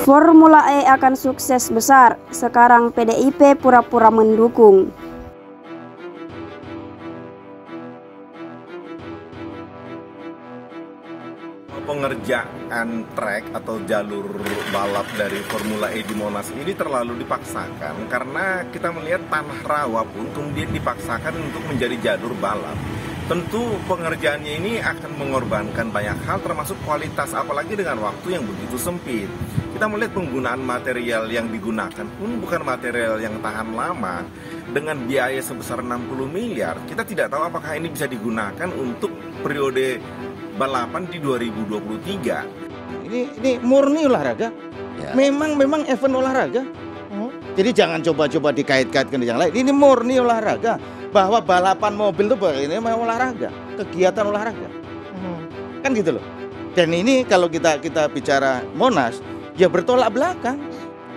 Formula E akan sukses besar, sekarang PDIP pura-pura mendukung. Pengerjaan trek atau jalur balap dari Formula E di Monas ini terlalu dipaksakan karena kita melihat tanah rawa pun kemudian dipaksakan untuk menjadi jalur balap. Tentu pengerjaannya ini akan mengorbankan banyak hal termasuk kualitas, apalagi dengan waktu yang begitu sempit. Kita melihat penggunaan material yang digunakan pun bukan material yang tahan lama. Dengan biaya sebesar 60 miliar, kita tidak tahu apakah ini bisa digunakan untuk periode balapan di 2023. Ini murni olahraga. Ya. Memang event olahraga. Jadi jangan coba-coba dikait-kaitkan dengan yang lain. Ini murni olahraga. Bahwa balapan mobil itu ini memang olahraga, kegiatan olahraga. Kan gitu loh. Dan ini kalau kita bicara Monas, ya bertolak belakang.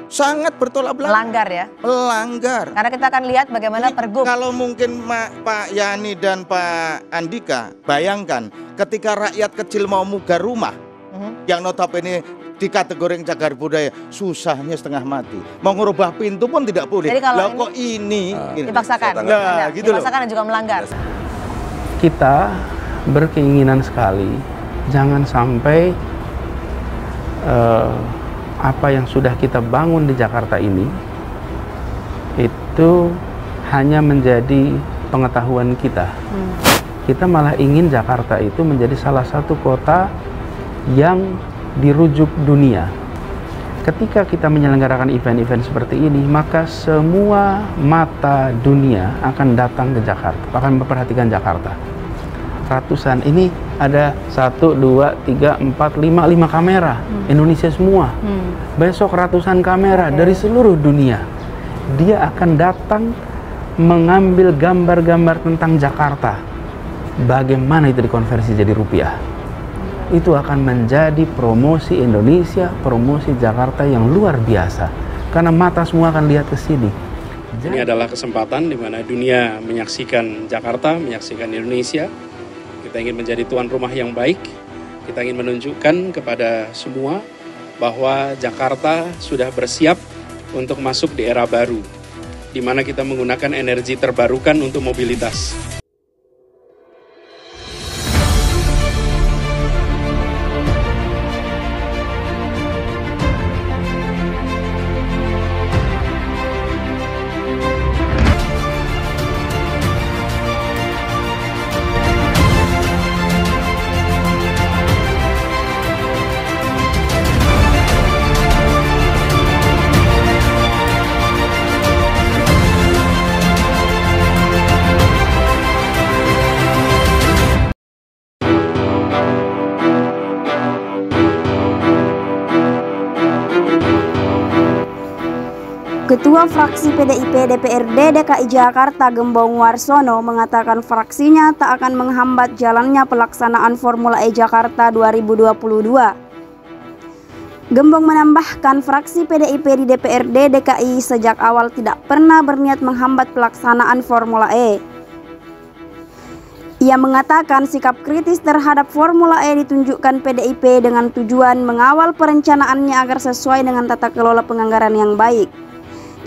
Sangat bertolak belakang. Melanggar ya? Melanggar. Karena kita akan lihat bagaimana Pergub. Kalau mungkin Pak Yani dan Pak Andika, bayangkan ketika rakyat kecil mau mugar rumah, yang notabene di kategori cagar budaya, susahnya setengah mati. Mau ngerubah pintu pun tidak boleh. Jadi kalau kok ini dipaksakan. Nah, gitu dipaksakan dan juga melanggar. Kita berkeinginan sekali jangan sampai apa yang sudah kita bangun di Jakarta ini itu hanya menjadi pengetahuan kita. Kita malah ingin Jakarta itu menjadi salah satu kota yang dirujuk dunia. Ketika kita menyelenggarakan event-event seperti ini, maka semua mata dunia akan datang ke Jakarta, akan memperhatikan Jakarta. Ratusan, ini ada 1, 2, 3, 4, 5 kamera Indonesia semua. Besok ratusan kamera dari seluruh dunia. Dia akan datang mengambil gambar-gambar tentang Jakarta. Bagaimana itu dikonversi jadi rupiah? Itu akan menjadi promosi Indonesia, promosi Jakarta yang luar biasa. Karena mata semua akan lihat ke sini. Ini adalah kesempatan di mana dunia menyaksikan Jakarta, menyaksikan Indonesia. Kita ingin menjadi tuan rumah yang baik. Kita ingin menunjukkan kepada semua bahwa Jakarta sudah bersiap untuk masuk di era baru, di mana kita menggunakan energi terbarukan untuk mobilitas. Ketua Fraksi PDIP DPRD DKI Jakarta Gembong Warsono mengatakan fraksinya tak akan menghambat jalannya pelaksanaan Formula E Jakarta 2022. Gembong menambahkan fraksi PDIP di DPRD DKI sejak awal tidak pernah berniat menghambat pelaksanaan Formula E. Ia mengatakan sikap kritis terhadap Formula E ditunjukkan PDIP dengan tujuan mengawal perencanaannya agar sesuai dengan tata kelola penganggaran yang baik.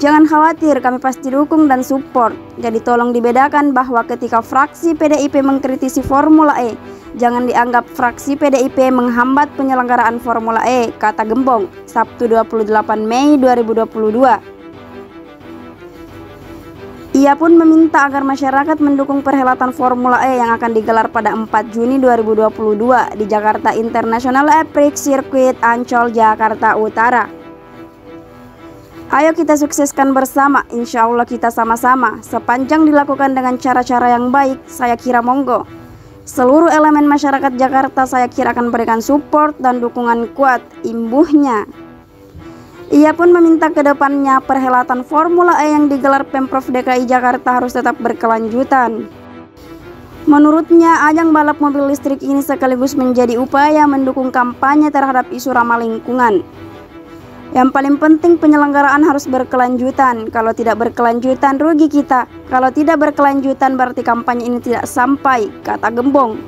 Jangan khawatir, kami pasti dukung dan support. Jadi tolong dibedakan bahwa ketika fraksi PDIP mengkritisi Formula E, jangan dianggap fraksi PDIP menghambat penyelenggaraan Formula E, kata Gembong, Sabtu 28 Mei 2022. Ia pun meminta agar masyarakat mendukung perhelatan Formula E yang akan digelar pada 4 Juni 2022 di Jakarta International Epic Circuit Ancol, Jakarta Utara. Ayo kita sukseskan bersama, insya Allah kita sama-sama. Sepanjang dilakukan dengan cara-cara yang baik, saya kira monggo. Seluruh elemen masyarakat Jakarta saya kira akan berikan support dan dukungan kuat, imbuhnya. Ia pun meminta ke depannya perhelatan Formula E yang digelar Pemprov DKI Jakarta harus tetap berkelanjutan. Menurutnya, ajang balap mobil listrik ini sekaligus menjadi upaya mendukung kampanye terhadap isu ramah lingkungan. Yang paling penting penyelenggaraan harus berkelanjutan. Kalau tidak berkelanjutan rugi kita. Kalau tidak berkelanjutan berarti kampanye ini tidak sampai, kata Gembong.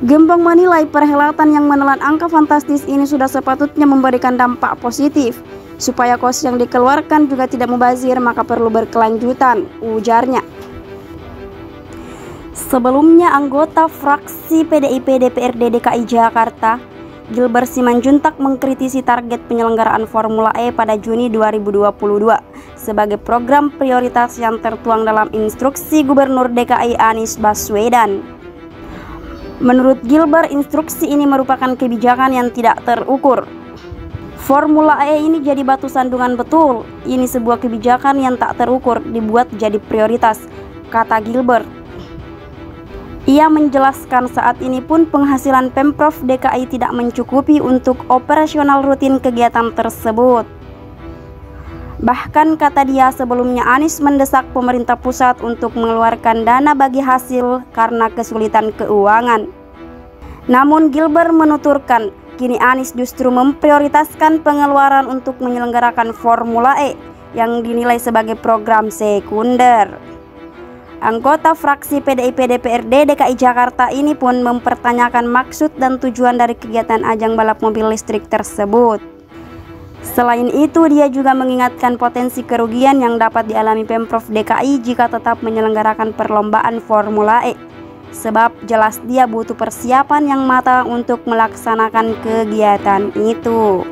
Gembong menilai perhelatan yang menelan angka fantastis ini sudah sepatutnya memberikan dampak positif. Supaya kos yang dikeluarkan juga tidak mubazir, maka perlu berkelanjutan, ujarnya. Sebelumnya, anggota fraksi PDIP DPRD DKI Jakarta, Gilbert Simanjuntak, mengkritisi target penyelenggaraan Formula E pada Juni 2022 sebagai program prioritas yang tertuang dalam instruksi Gubernur DKI Anies Baswedan. Menurut Gilbert, instruksi ini merupakan kebijakan yang tidak terukur. Formula E ini jadi batu sandungan betul. Ini sebuah kebijakan yang tak terukur dibuat jadi prioritas, kata Gilbert. Ia menjelaskan saat ini pun penghasilan Pemprov DKI tidak mencukupi untuk operasional rutin kegiatan tersebut. Bahkan kata dia, sebelumnya Anies mendesak pemerintah pusat untuk mengeluarkan dana bagi hasil karena kesulitan keuangan. Namun Gilbert menuturkan, kini Anies justru memprioritaskan pengeluaran untuk menyelenggarakan Formula E yang dinilai sebagai program sekunder. Anggota fraksi PDIP DPRD DKI Jakarta ini pun mempertanyakan maksud dan tujuan dari kegiatan ajang balap mobil listrik tersebut. Selain itu, dia juga mengingatkan potensi kerugian yang dapat dialami Pemprov DKI jika tetap menyelenggarakan perlombaan Formula E. Sebab jelas dia butuh persiapan yang matang untuk melaksanakan kegiatan itu.